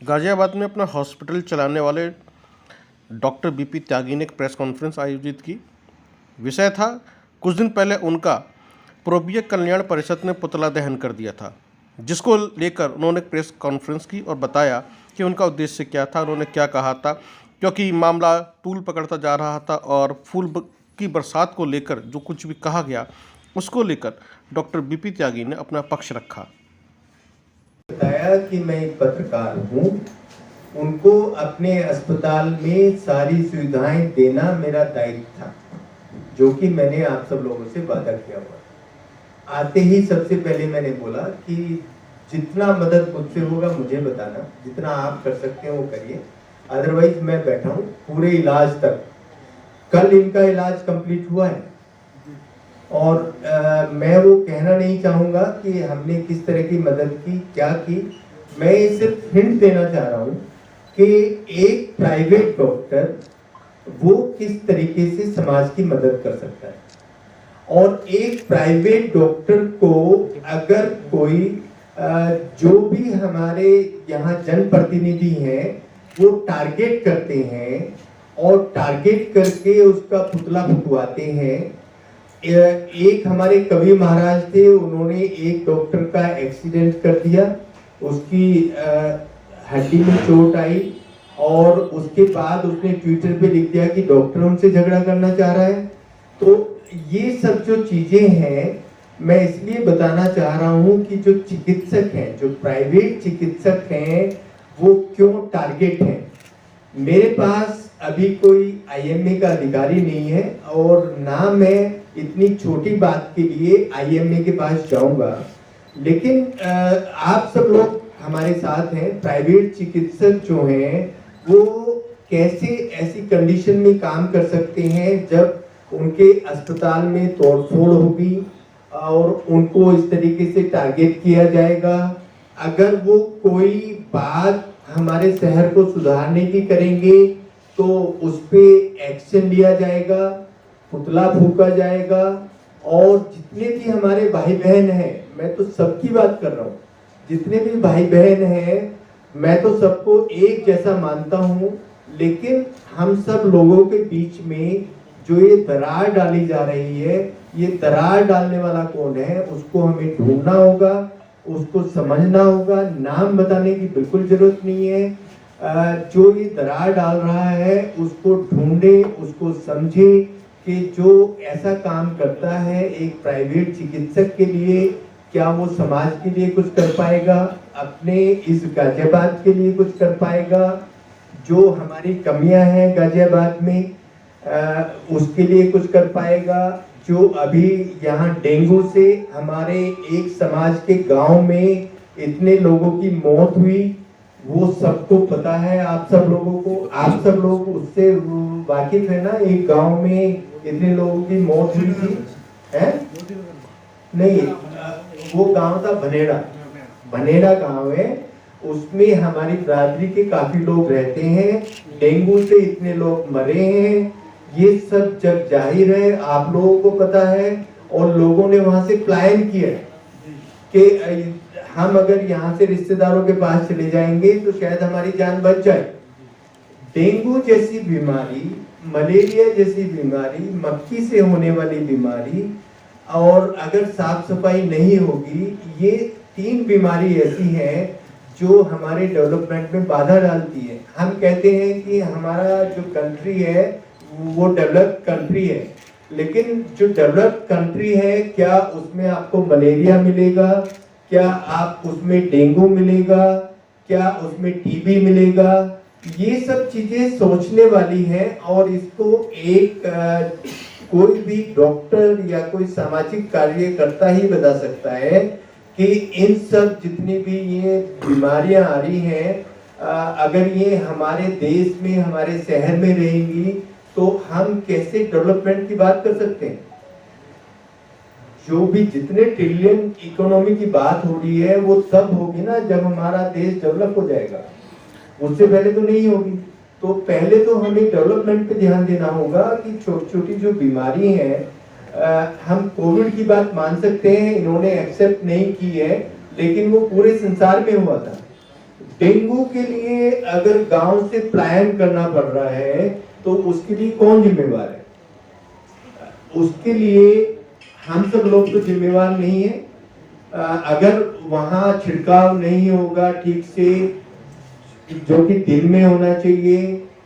गाजियाबाद में अपना हॉस्पिटल चलाने वाले डॉक्टर बीपी त्यागी ने एक प्रेस कॉन्फ्रेंस आयोजित की। विषय था, कुछ दिन पहले उनका पूर्वीय कल्याण परिषद ने पुतला दहन कर दिया था, जिसको लेकर उन्होंने प्रेस कॉन्फ्रेंस की और बताया कि उनका उद्देश्य क्या था, उन्होंने क्या कहा था। क्योंकि मामला तूल पकड़ता जा रहा था और की बरसात को लेकर जो कुछ भी कहा गया उसको लेकर डॉक्टर बीपी त्यागी ने अपना पक्ष रखा। बताया कि मैं एक पत्रकार हूँ, उनको अपने अस्पताल में सारी सुविधाएं देना मेरा दायित्व था, जो कि मैंने आप सब लोगों से वादा किया हुआ। आते ही सबसे पहले मैंने बोला कि जितना मदद मुझसे होगा मुझे बताना, जितना आप कर सकते हैं वो करिए, अदरवाइज मैं बैठा हूँ पूरे इलाज तक। कल इनका इलाज कंप्लीट हुआ है और मैं वो कहना नहीं चाहूँगा कि हमने किस तरह की मदद की, क्या की। मैं सिर्फ हिंट देना चाह रहा हूँ कि एक प्राइवेट डॉक्टर वो किस तरीके से समाज की मदद कर सकता है। और एक प्राइवेट डॉक्टर को अगर कोई जो भी हमारे यहाँ जनप्रतिनिधि हैं वो टारगेट करते हैं और टारगेट करके उसका पुतला फुटवाते हैं। एक हमारे कवि महाराज थे, उन्होंने एक डॉक्टर का एक्सीडेंट कर दिया, उसकी हड्डी में चोट आई और उसके बाद उसने ट्विटर पे लिख दिया कि डॉक्टर उनसे झगड़ा करना चाह रहा है। तो ये सब जो चीजें हैं, मैं इसलिए बताना चाह रहा हूँ कि जो चिकित्सक हैं, जो प्राइवेट चिकित्सक हैं, वो क्यों टारगेट हैं। मेरे पास अभी कोई आईएमए का अधिकारी नहीं है और ना मैं इतनी छोटी बात के लिए आईएमए के पास जाऊंगा, लेकिन आप सब लोग हमारे साथ हैं। प्राइवेट चिकित्सक जो हैं वो कैसे ऐसी कंडीशन में काम कर सकते हैं जब उनके अस्पताल में तोड़फोड़ होगी और उनको इस तरीके से टारगेट किया जाएगा। अगर वो कोई बात हमारे शहर को सुधारने की करेंगे तो उस पे एक्शन लिया जाएगा, पुतला फूका जाएगा। और जितने भी हमारे भाई बहन हैं, मैं तो सबकी बात कर रहा हूँ, जितने भी भाई बहन हैं मैं तो सबको एक जैसा मानता हूँ, लेकिन हम सब लोगों के बीच में जो ये दरार डाली जा रही है, ये दरार डालने वाला कौन है उसको हमें ढूंढना होगा, उसको समझना होगा। नाम बताने की बिल्कुल जरूरत नहीं है। जो ये दरार डाल रहा है उसको ढूंढे, उसको समझे कि जो ऐसा काम करता है एक प्राइवेट चिकित्सक के लिए, क्या वो समाज के लिए कुछ कर पाएगा, अपने इस गाजियाबाद के लिए कुछ कर पाएगा। जो हमारी कमियां हैं गाजियाबाद में उसके लिए कुछ कर पाएगा। जो अभी यहाँ डेंगू से हमारे एक समाज के गांव में इतने लोगों की मौत हुई, वो सबको पता है। आप सब लोगों को, आप सब लोग उससे वाकिफ है ना। एक गांव में इतने लोगों की मौत हुई थी, है नहीं, वो गांव था भनेड़ा गांव है, उसमें हमारी बरादरी के काफी लोग रहते हैं। डेंगू से इतने लोग मरे हैं, ये सब जग जाहिर है, आप लोगों को पता है। और लोगों ने वहां से प्लान किया कि हम अगर यहाँ से रिश्तेदारों के पास चले जाएंगे तो शायद हमारी जान बच जाए। डेंगू जैसी बीमारी, मलेरिया जैसी बीमारी, मक्खी से होने वाली बीमारी, और अगर साफ सफाई नहीं होगी, ये 3 बीमारी ऐसी हैं जो हमारे डेवलपमेंट में बाधा डालती है। हम कहते हैं कि हमारा जो कंट्री है वो डेवलप्ड कंट्री है, लेकिन जो डेवलप्ड कंट्री है, क्या उसमें आपको मलेरिया मिलेगा, क्या आप उसमें डेंगू मिलेगा, क्या उसमें टीबी मिलेगा? ये सब चीजें सोचने वाली हैं। और इसको एक कोई भी डॉक्टर या कोई सामाजिक कार्यकर्ता ही बता सकता है कि इन सब जितनी भी ये बीमारियां आ रही हैं, अगर ये हमारे देश में, हमारे शहर में रहेंगी तो हम कैसे डेवलपमेंट की बात कर सकते हैं। जो भी जितने ट्रिलियन इकोनॉमी की बात हो रही है वो तब होगी ना जब हमारा देश डेवलप हो जाएगा, उससे पहले तो नहीं होगी। तो पहले तो हमें डेवलपमेंट पे ध्यान देना होगा कि छोटी छोटी जो बीमारी हैं, हम कोविड की बात मान सकते हैं, इन्होंने एक्सेप्ट नहीं की है, लेकिन वो पूरे संसार में हुआ था। डेंगू के लिए अगर गांव से पलायन करना पड़ रहा है तो उसके लिए कौन जिम्मेवार है? उसके लिए हम सब लोग तो जिम्मेवार नहीं है। अगर वहां छिड़काव नहीं होगा ठीक से, जो कि दिन में होना चाहिए,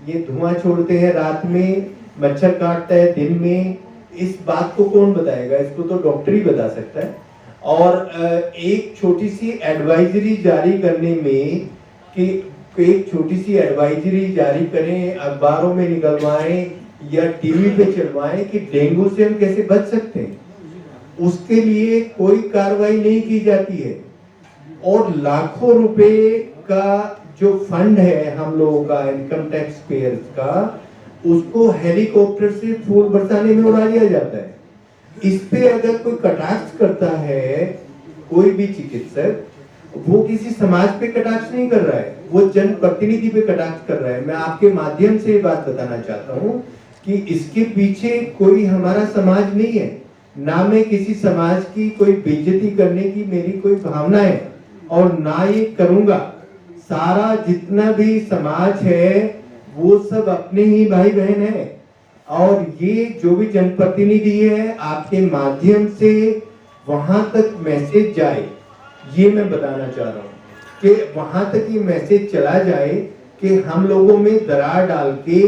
ये धुआं छोड़ते हैं रात में, मच्छर काटता है दिन में, इस बात को कौन बताएगा? इसको तो डॉक्टर ही बता सकता है। और एक छोटी सी एडवाइजरी जारी करने में कि एक छोटी सी एडवाइजरी जारी करें, अखबारों में निकलवाएं या टीवी पे चलवाएं कि डेंगू से हम कैसे बच सकते हैं, उसके लिए कोई कार्रवाई नहीं की जाती है। और लाखों रुपए का जो फंड है हम लोगों का, इनकम टैक्स पेयर्स का, उसको हेलीकॉप्टर से फूल बरसाने में उड़ा दिया जाता है। इस पे अगर कोई कटाक्ष करता है, कोई भी चिकित्सक, वो किसी समाज पे कटाक्ष नहीं कर रहा है, वो जनप्रतिनिधि पे कटाक्ष कर रहा है। मैं आपके माध्यम से ये बात बताना चाहता हूँ कि इसके पीछे कोई हमारा समाज नहीं है, ना मैं किसी समाज की कोई बेइज्जती करने की मेरी कोई भावना है, और ना ये करूंगा। सारा जितना भी समाज है वो सब अपने ही भाई बहन है, और ये जो भी जनप्रतिनिधि है आपके माध्यम से वहां तक मैसेज जाए, ये मैं बताना चाह रहा हूँ कि वहां तक ये मैसेज चला जाए कि हम लोगों में दरार डाल के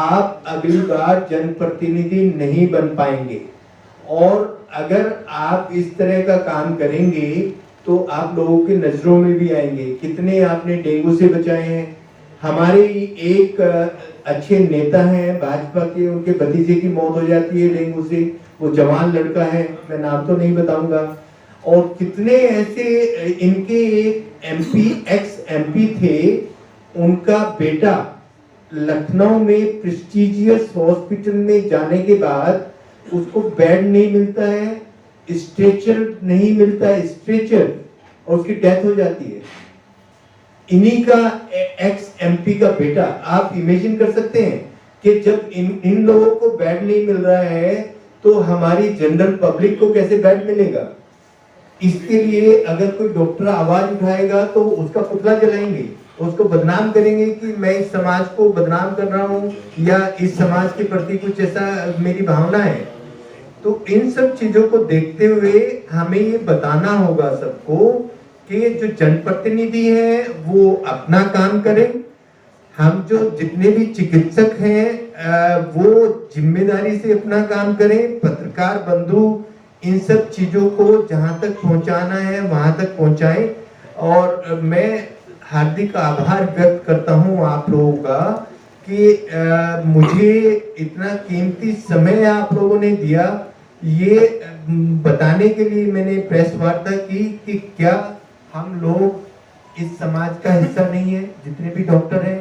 आप अगली बार जनप्रतिनिधि नहीं बन पाएंगे। और अगर आप इस तरह का काम करेंगे तो आप लोगों की नजरों में भी आएंगे। कितने आपने डेंगू से बचाए हैं। हमारे एक अच्छे नेता हैं भाजपा के, उनके भतीजे की मौत हो जाती है डेंगू से, वो जवान लड़का है, मैं नाम तो नहीं बताऊंगा। और कितने ऐसे, इनके एक एमपी, एक्स एमपी थे, उनका बेटा लखनऊ में प्रेस्टिजियस हॉस्पिटल में जाने के बाद उसको बेड नहीं मिलता है, स्ट्रेचर नहीं मिलता है, स्ट्रेचर, और उसकी डेथ हो जाती है। इन्हीं का एक्स एमपी का बेटा। आप इमेजिन कर सकते हैं कि जब इन लोगों को बेड नहीं मिल रहा है तो हमारी जनरल पब्लिक को कैसे बेड मिलेगा? इसके लिए अगर कोई डॉक्टर आवाज उठाएगा तो उसका पुतला जलाएंगे, उसको बदनाम करेंगे कि मैं इस समाज को बदनाम कर रहा हूँ या इस समाज के प्रति कुछ ऐसा मेरी भावना है। तो इन सब चीजों को देखते हुए हमें ये बताना होगा सबको कि जो जनप्रतिनिधि है वो अपना काम करें, हम जो जितने भी चिकित्सक हैं वो जिम्मेदारी से अपना काम करें, पत्रकार बंधु इन सब चीजों को जहां तक पहुंचाना है वहां तक पहुंचाएं। और मैं हार्दिक आभार व्यक्त करता हूं आप लोगों का कि मुझे इतना कीमती समय आप लोगों ने दिया, ये बताने के लिए मैंने प्रेस वार्ता की कि क्या हम लोग इस समाज का हिस्सा नहीं है, जितने भी डॉक्टर हैं,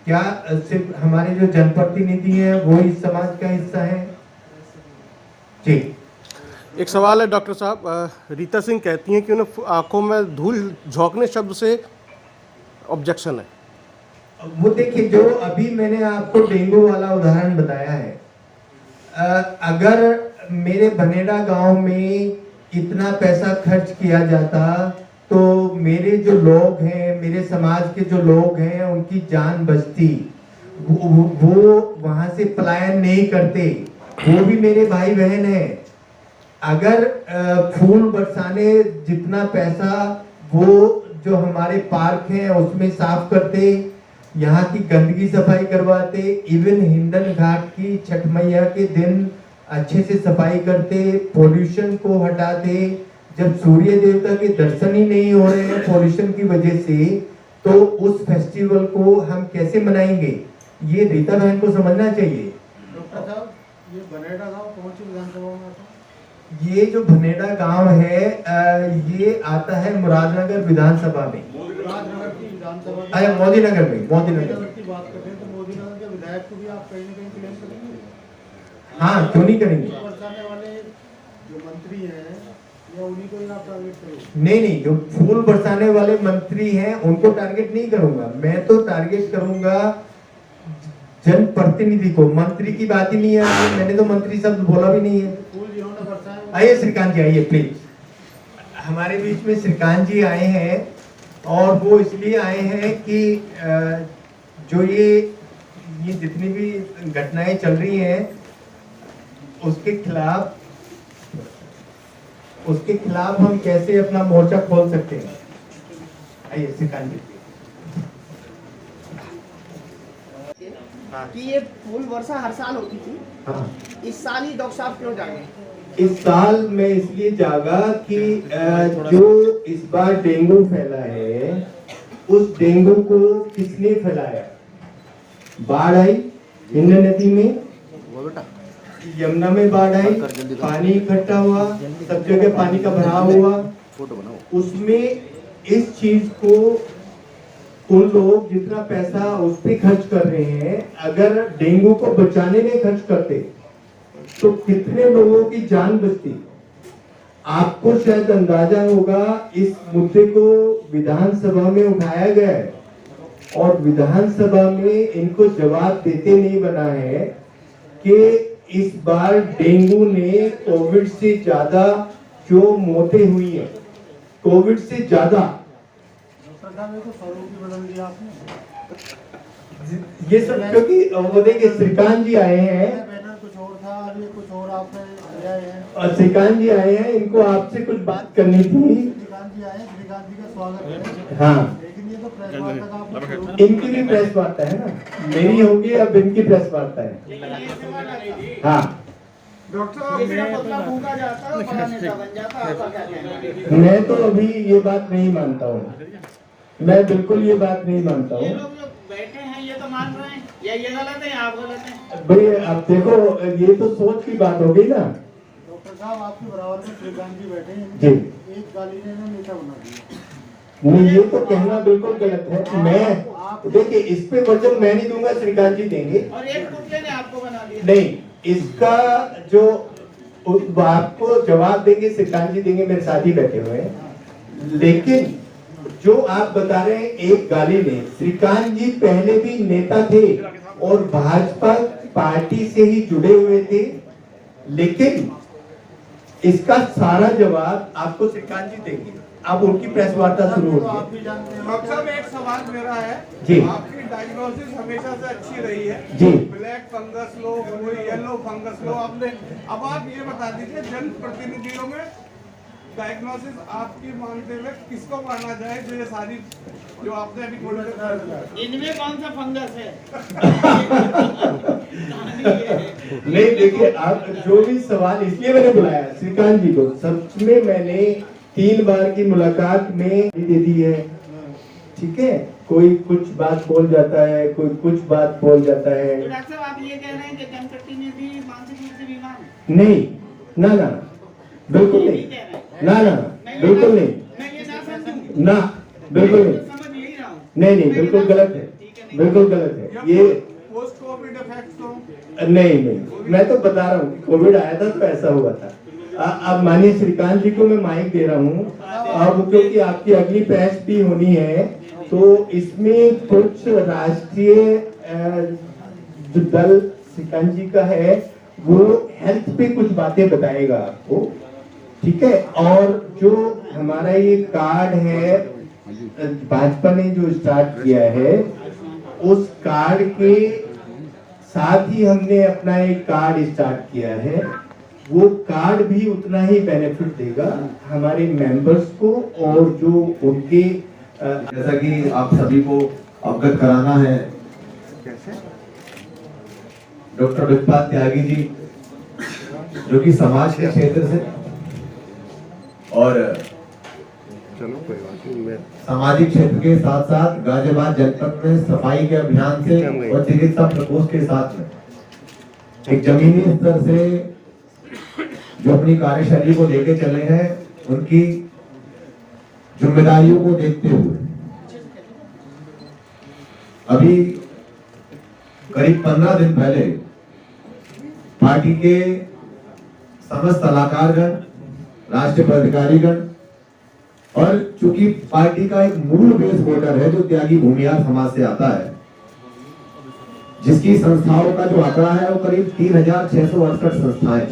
क्या सिर्फ हमारे जो जनप्रतिनिधि हैं वो इस समाज का हिस्सा है? जी। एक सवाल है डॉक्टर साहब, रीता सिंह कहती हैं कि उन्हें आंखों में धूल झोंकने शब्द से ऑब्जेक्शन है। वो देखिए, जो अभी मैंने आपको डेंगू वाला उदाहरण बताया है, अगर मेरे बनेड़ा गांव में इतना पैसा खर्च किया जाता तो मेरे जो लोग हैं, मेरे समाज के जो लोग हैं, उनकी जान बचती, वो वहां से पलायन नहीं करते, वो भी मेरे भाई बहन हैं। अगर फूल बरसाने जितना पैसा वो जो हमारे पार्क हैं उसमें साफ करते, यहाँ की गंदगी सफाई करवाते, इवन हिंडन घाट की छठ मैया के दिन अच्छे से सफाई करते, पोल्यूशन को हटाते। जब सूर्य देवता के दर्शन ही नहीं हो रहे हैं पोल्यूशन की वजह से, तो उस फेस्टिवल को हम कैसे मनाएंगे? ये रीता बहन को समझना चाहिए। डॉक्टर साहब, ये बनेड़ा गांव कौन सी विधानसभा में आता है? ये जो बनेड़ा गांव है ये आता है मुरादनगर विधानसभा में। मुरादनगर की विधानसभा की अरे मोदी नगर में, मोदी नगर की बात करते हैं तो मोदी नगर के विधायक को भी आप कहीं ना कहीं क्लेम करेंगे? हाँ, क्यों नहीं करेंगे? बरसाने वाले जो मंत्री हैं या उन्हीं को ही आप टारगेट करोगे? नहीं, जो फूल बरसाने वाले मंत्री हैं उनको टारगेट नहीं करूंगा, मैं तो टारगेट करूंगा जनप्रतिनिधि को। मंत्री की बात ही नहीं है, मैंने तो मंत्री शब्द बोला भी नहीं है। फूल जिन्होंने बरसाए, आइए श्रीकांत जी, आइए प्लीज। हमारे बीच में श्रीकांत जी आए हैं और वो इसलिए आए हैं कि जो ये जितनी भी घटनाएं चल रही हैं उसके खिलाफ हम कैसे अपना मोर्चा खोल सकते हैं। आइए सिखान जी। कि ये फूल वर्षा हर साल होती थी, हाँ, इस साल ही डॉक्टर साहब क्यों जागे? इस साल मैं इसलिए जागा कि जो इस बार डेंगू फैला है उस डेंगू को किसने फैलाया। बाढ़ आई हिंद नदी में, यमुना में बाढ़ आई, पानी इकट्ठा हुआ, सब जगह पानी का भराव हुआ। उसमें इस चीज को उन लोग जितना पैसा उस पे खर्च कर रहे हैं, अगर डेंगू को बचाने में खर्च करते तो कितने लोगों की जान बचती। आपको शायद अंदाजा होगा, इस मुद्दे को विधानसभा में उठाया गया है और विधानसभा में इनको जवाब देते नहीं बना है कि इस बार डेंगू ने कोविड से ज्यादा क्यों मौतें हुई हैं। कोविड से ज्यादा सरकार ने तो स्वरूप ही बदल दिया आपने। ये सब क्योंकि वो देखिए श्रीकांत जी आए हैं, बैनर कुछ और था, अभी कुछ और आपने ले आए हैं। और श्रीकांत जी आए हैं, इनको आपसे कुछ बात करनी थी। श्रीकांत जी आए, श्रीकांत जी का स्वागत है। हाँ, लेकिन ये तो प्रेस वार्ता का आपको स्वरूप- इनकी भी प्रेस वार्ता है ना, मेरी होगी अब इनकी प्रेस वार्ता है। हाँ, डॉक्टर साहब इसका पतला फूका जाता है, बड़ा नेता बन जाता है, आपका क्या कहना है? मैं तो अभी ये बात नहीं मानता हूँ, मैं बिल्कुल ये बात नहीं मानता ये हूँ। लोग जो बैठे हैं ये तो मान रहे हैं, या ये गलत है या आप गलत हैं? भाई अब देखो, ये तो सोच की बात हो गई ना। डॉक्टर साहब आपके बराबर में श्रीकांत जी बैठे हैं, जी। एक गाली ने इन्हें नेता बना दिया। नहीं, ये तो कहना बिल्कुल गलत है। मैं देखिए इस पे वचन मैं नहीं दूंगा, श्रीकांत जी देंगे। और एक पुतले ने आपको बना दिया। नहीं, इसका जो आपको जवाब देंगे श्रीकांत जी देंगे, मेरे साथ ही बैठे हुए हैं। लेकिन जो आप बता रहे हैं एक गाली ने, श्रीकांत जी पहले भी नेता थे और भाजपा पार्टी से ही जुड़े हुए थे, लेकिन इसका सारा जवाब आपको श्रीकांत जी देंगे। अब उनकी प्रेस वार्ता शुरू तो होगी। आप भी जानते हैं। डॉक्टर साहब एक सवाल मेरा है जी। आपकी डायग्नोसिस हमेशा से अच्छी रही है जी। ब्लैक फंगस लो कोई येलो फंगस लो आपने अब आप ये बता दीजिए जन प्रतिनिधियों में डायग्नोसिस आपकी मानते हुए किसको माना जाए जो ये सारी जो आपने अभी बोला इनमें कौन सा फंगस है? नहीं देखिए, आप जो भी सवाल इसलिए मैंने बुलाया श्रीकांत जी को, सच में मैंने 3 बार की मुलाकात में दे दी है। ठीक है, कोई कुछ बात बोल जाता है, कोई कुछ बात बोल जाता है। तो डॉक्टर साहब आप ये कह रहे हैं कि जनप्रतिनिधि मानसिक रूप से बीमार है? नहीं, ना ना, बिल्कुल नहीं, ना ना, बिल्कुल नहीं, मैं ये ना समझूं। ना, बिल्कुल नहीं, समझ यही रहा हूँ। नहीं, बिल्कुल गलत है, बिल्कुल गलत है ये। पोस्ट कोविड इफेक्ट्स हो नहीं नहीं, मैं तो बता रहा हूँ कोविड आया था तो ऐसा हुआ था। अब मानिए श्रीकांत जी को मैं माइक दे रहा हूँ, अब क्योंकि आपकी अगली प्रेस भी होनी है, तो इसमें कुछ राष्ट्रीय जो दल श्रीकांत जी का है वो हेल्थ पे कुछ बातें बताएगा आपको, ठीक है। और जो हमारा ये कार्ड है भाजपा ने जो स्टार्ट किया है, उस कार्ड के साथ ही हमने अपना एक कार्ड स्टार्ट किया है। वो कार्ड भी उतना ही बेनिफिट देगा हमारे मेंबर्स को, और जो उनके जैसा कि आप सभी को अवगत कराना है, डॉक्टर विप्पाल त्यागी जी जो कि समाज के क्षेत्र से और सामाजिक क्षेत्र के साथ साथ गाजियाबाद जनपद में सफाई के अभियान से और चिकित्सा प्रकोष्ठ के साथ में एक जमीनी स्तर से जो अपनी कार्यशैली को लेके चले हैं, उनकी जिम्मेदारियों को देखते हुए अभी करीब 15 दिन पहले पार्टी के समस्त सलाहकारगण, राष्ट्रीय पदाधिकारीगण और चूंकि पार्टी का एक मूल बेस वोटर है जो त्यागी भूमिहार समाज से आता है, जिसकी संस्थाओं का जो आंकड़ा है वो करीब 3668 संस्थाएं,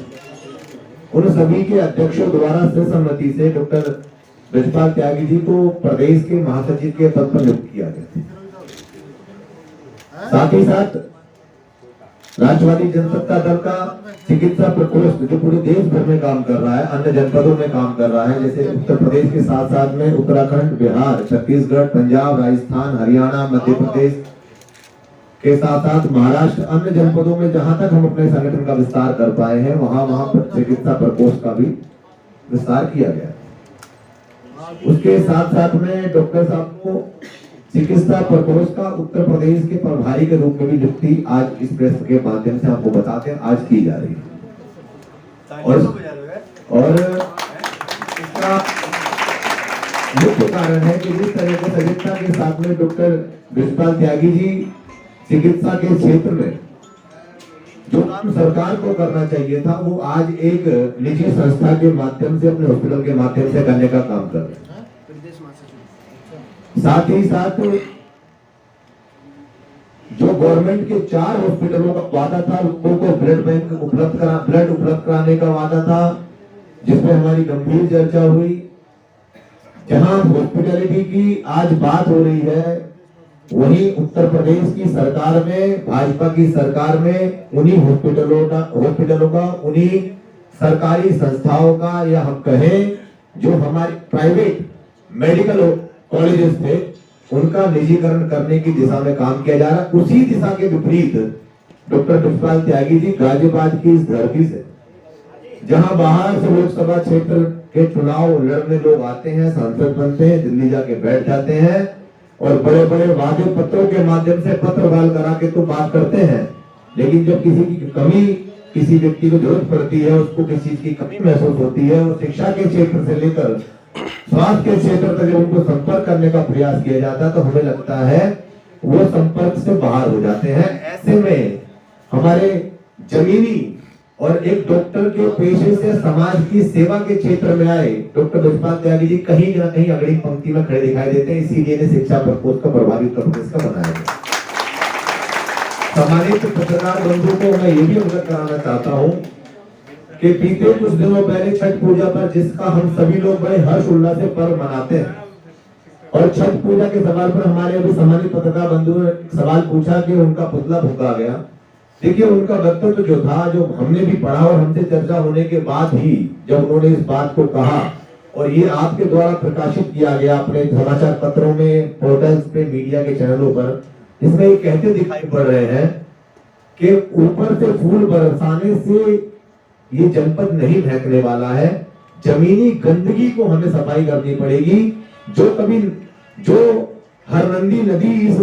उन सभी के अध्यक्षों द्वारा सर्वसम्मति से डॉक्टर ब्रजपाल त्यागी जी को प्रदेश के महासचिव के पद पर नियुक्त किया गया। साथ ही साथ राष्ट्रवादी जनसत्ता दल का चिकित्सा प्रकोष्ठ जो पूरे देश भर में काम कर रहा है, अन्य जनपदों में काम कर रहा है, जैसे उत्तर प्रदेश के साथ साथ में उत्तराखंड, बिहार, छत्तीसगढ़, पंजाब, राजस्थान, हरियाणा, मध्य प्रदेश के साथ साथ महाराष्ट्र, अन्य जनपदों में जहां तक हम अपने संगठन का विस्तार कर पाए हैं वहां पर चिकित्सा प्रकोष्ठ का भी विस्तार किया गया। उसके साथ साथ में डॉक्टर साहब को चिकित्सा प्रकोष्ठ का उत्तर प्रदेश के प्रभारी के रूप में भी नियुक्ति आज इस प्रेस के माध्यम से आपको बताते हैं आज की जा रही है। और इसका मुख्य कारण है कि जिस तरह से सजगता के साथ में डॉक्टर ब्रजपाल त्यागी जी चिकित्सा के क्षेत्र में जो काम सरकार को करना चाहिए था वो आज एक निजी संस्था के माध्यम से, अपने हॉस्पिटल के माध्यम से करने का काम कर रहे हैं। साथ ही साथ जो गवर्नमेंट के 4 हॉस्पिटलों का वादा था, लोगों को ब्लड उपलब्ध कराने का वादा था, जिसमें हमारी गंभीर चर्चा हुई। जहां हॉस्पिटलिटी की आज बात हो रही है, वहीं उत्तर प्रदेश की सरकार में, भाजपा की सरकार में उन्हीं हॉस्पिटलों का उन्हीं सरकारी संस्थाओं का, या हम कहें जो हमारे प्राइवेट मेडिकल कॉलेजेस थे उनका निजीकरण करने की दिशा में काम किया जा रहा है। उसी दिशा के विपरीत डॉक्टर ब्रजपाल त्यागी जी गाजियाबाद की इस धरती से, जहां बाहर से लोकसभा क्षेत्र के चुनाव लड़ने लोग आते हैं, सांसद बनते हैं, दिल्ली जाके बैठ जाते हैं और बड़े बड़े वादे पत्रों के माध्यम से पत्र वाल करा के तो बात करते हैं, लेकिन जब किसी की कमी, किसी व्यक्ति को जरूरत पड़ती है, उसको किसी चीज की कमी महसूस होती है और शिक्षा के क्षेत्र से लेकर स्वास्थ्य के क्षेत्र तक जब उनको संपर्क करने का प्रयास किया जाता है तो हमें लगता है वो संपर्क से बाहर हो जाते हैं। ऐसे में हमारे जमीनी और एक डॉक्टर के पेशे से समाज की सेवा के क्षेत्र में आए डॉक्टर ब्रजपाल त्यागी जी कहीं ना कहीं अगली पंक्ति में खड़े दिखाई देते हैं। इसीलिए ने शिक्षा प्रकोष्ठ का प्रभारी उत्तर प्रदेश का बनाया गया। सम्मानित पत्रकार बंधु को मैं ये भी अवगत कराना चाहता हूँ कि बीते कुछ दिनों पहले छठ पूजा पर, जिसका हम सभी लोग बड़े हर्ष उल्लास से पर्व मनाते हैं, और छठ पूजा के सवाल पर हमारे अभी सम्मानित पत्रकार बंधु ने सवाल पूछा कि उनका पुतला फूंका गया। देखिए, उनका वक्तव्य जो था, जो हमने भी पढ़ा और हमसे चर्चा होने के बाद ही जब उन्होंने इस बात को कहा और ये आपके द्वारा प्रकाशित किया गया अपने समाचार पत्रों में, पोर्टल्स पे, मीडिया के चैनलों पर, इसमें ये कहते दिखाई पड़ रहे हैं कि ऊपर से फूल बरसाने से ये जनपद नहीं महकने वाला है, जमीनी गंदगी को हमें सफाई करनी पड़ेगी। जो हरनंदी नदी इस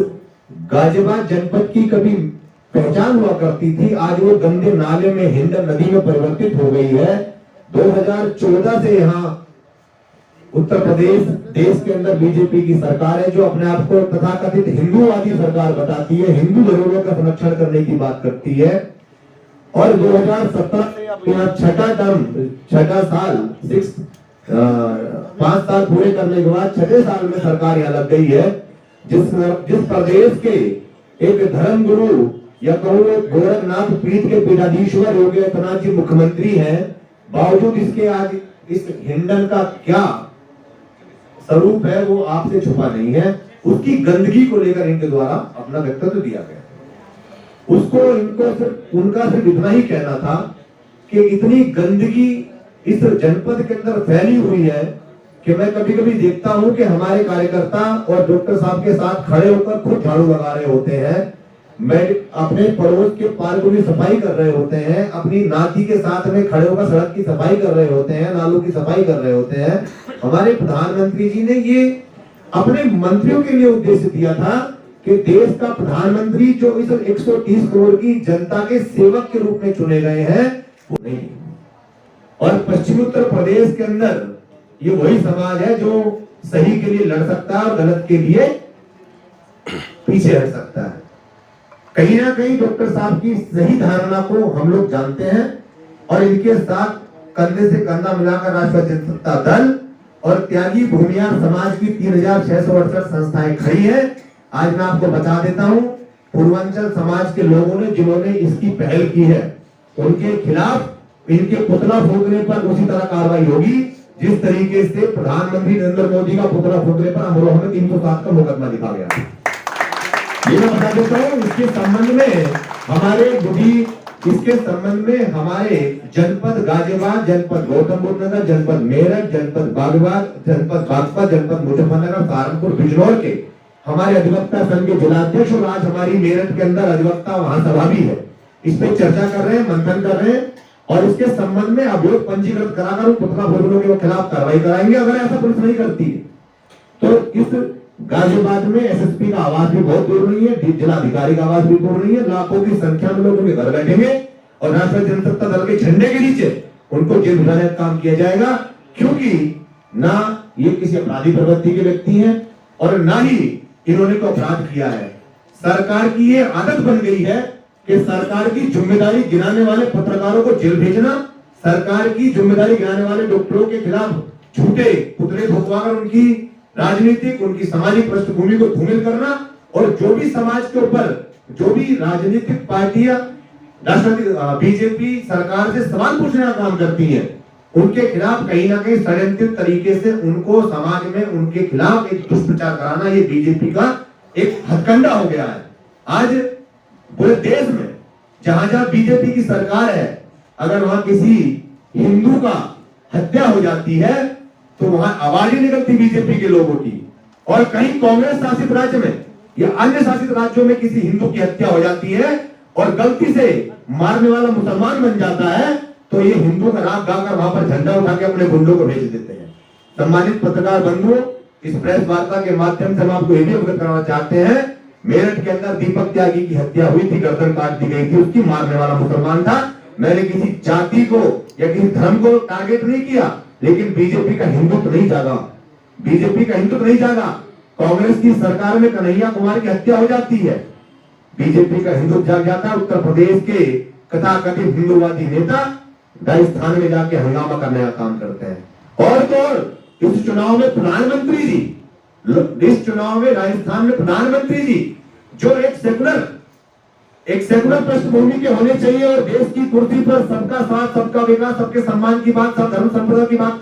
गाजियाबाद जनपद की कभी पहचान हुआ करती थी, आज वो गंदे नाले में हिंडन नदी में परिवर्तित हो गई है। 2014 से यहाँ उत्तर प्रदेश देश के अंदर बीजेपी की सरकार है, जो अपने आप को तथाकथित हिंदूवादी सरकार बताती है, हिंदू धरोहरों का संरक्षण करने की बात करती है। और 2017 से छठा साल 5 साल पूरे करने के बाद 6ठे साल में सरकार यहाँ लग गई है। जिस प्रदेश के एक धर्म गुरु या कहूँ गोरखनाथ पीठ के पीठाधीश्वर योगी आदित्यनाथ जी मुख्यमंत्री हैं, बावजूद इसके आज इस हिंडन का क्या स्वरूप है वो आपसे छुपा नहीं है। उसकी गंदगी को लेकर इनके द्वारा अपना वक्तव्य दिया गया। उनका सिर्फ इतना ही कहना था कि इतनी गंदगी इस जनपद के अंदर फैली हुई है कि मैं कभी कभी देखता हूं कि हमारे कार्यकर्ता और डॉक्टर साहब के साथ खड़े होकर खुद झाड़ू लगा रहे होते हैं, मैं अपने पड़ोस के पार्क की सफाई कर रहे होते हैं, अपनी नाती के साथ में खड़े होकर सड़क की सफाई कर रहे होते हैं, नालों की सफाई कर रहे होते हैं। हमारे प्रधानमंत्री जी ने ये अपने मंत्रियों के लिए उद्देश्य दिया था कि देश का प्रधानमंत्री जो इस 130 करोड़ की जनता के सेवक के रूप में चुने गए हैं वो नहीं। और पश्चिमी उत्तर प्रदेश के अंदर ये वही समाज है जो सही के लिए लड़ सकता है और गलत के लिए पीछे हट सकता है। कहीं ना कहीं डॉक्टर साहब की सही धारणा को हम लोग जानते हैं और इनके साथ कंधे से कंधा मिलाकर राष्ट्रीय जनता दल और त्यागी भूमियार समाज की 3668 संस्थाएं खड़ी है। आज मैं आपको बता देता हूं, पूर्वांचल समाज के लोगों ने जिन्होंने इसकी पहल की है, उनके खिलाफ इनके पुतला फूंकने पर उसी तरह कार्रवाई होगी जिस तरीके से प्रधानमंत्री नरेंद्र मोदी का पुतला फूटने पर अमरोहा में 307 का मुकदमा लिखा गया। ये मैं बता देता हूँ, इसके संबंध में हमारे जनपद गाजियाबाद, जनपद गौतम बुद्ध नगर, जनपद मेरठ, जनपद बागपत, जनपद मुजफ्फरनगर, सहारनपुर, बिजनौर के हमारे अधिवक्ता संघ के जिलाध्यक्ष और आज हमारी मेरठ के अंदर अधिवक्ता महासभा भी है, इस पे चर्चा कर रहे हैं, मंथन कर रहे हैं और इसके संबंध में अभियोग पंजीकृत कराकर पुतला फूटने के खिलाफ कार्रवाई कराएंगे। अगर ऐसा पुलिस नहीं करती है तो इस गाजियाबाद में एसएसपी का आवाज भी बहुत दूर नहीं है, जिलाधिकारी का आवाज भी दूर नहीं है, लाखों की संख्या में लोग उनके घर बैठेंगे और राष्ट्रीय जनता दल के झंडे के नीचे उनको जेल भिजाने का काम किया जाएगा, क्योंकि ना ये किसी अपराधी प्रवृत्ति के व्यक्ति हैं और ना ही इन्होंने कोई अपराध किया है। सरकार की ये आदत बन गई है कि सरकार की जिम्मेदारी गिनाने वाले पत्रकारों को जेल भेजना, सरकार की जिम्मेदारी गिनाने वाले डॉक्टरों के खिलाफ झूठे पुतले फूंकवाकर उनकी राजनीतिक, उनकी सामाजिक पृष्ठभूमि को धूमिल करना और जो भी समाज के ऊपर जो भी राजनीतिक पार्टियां राष्ट्रपति बीजेपी सरकार से सवाल पूछने का काम करती हैं, उनके खिलाफ कहीं ना कहीं षड्यंत्रित तरीके से उनको समाज में उनके खिलाफ एक दुष्प्रचार कराना, ये बीजेपी का एक हथकंडा हो गया है। आज पूरे देश में जहां जहां बीजेपी की सरकार है, अगर वहां किसी हिंदू का हत्या हो जाती है तो वहां आवाज ही निकलती बीजेपी के लोगों की, और कहीं कांग्रेस शासित राज्य में या अन्य शासित राज्यों में किसी हिंदू की हत्या हो जाती है और गलती से मारने वाला मुसलमान बन जाता है तो ये हिंदू का राग गाकर वहां पर झंडा उठा के अपने गुंडों को भेज देते हैं। सम्मानित पत्रकार बंधुओं, इस प्रेस वार्ता के माध्यम से हम आपको यह भी अवगत कराना चाहते हैं, मेरठ के अंदर दीपक त्यागी की हत्या हुई थी, गर्दन काट दी गई थी, उसकी मारने वाला मुसलमान था। मैंने किसी जाति को या किसी धर्म को टारगेट नहीं किया, लेकिन बीजेपी का हिंदुत्व नहीं जागा, बीजेपी का हिंदुत्व नहीं जागा। कांग्रेस की सरकार में कन्हैया कुमार की हत्या हो जाती है, बीजेपी का हिंदुत्व जाग जाता है। उत्तर प्रदेश के कथाकथित हिंदूवादी नेता राजस्थान में जाके हंगामा करने का काम करते हैं। और तो इस चुनाव में प्रधानमंत्री जी, इस चुनाव में राजस्थान में प्रधानमंत्री जी जो एक सेकुलर पृष्ठभूमि के होने चाहिए और देश की कुर्सी पर सबका साथ, सबका विकास, सबके सम्मान की बात, सब धर्म संप्रदाय की बात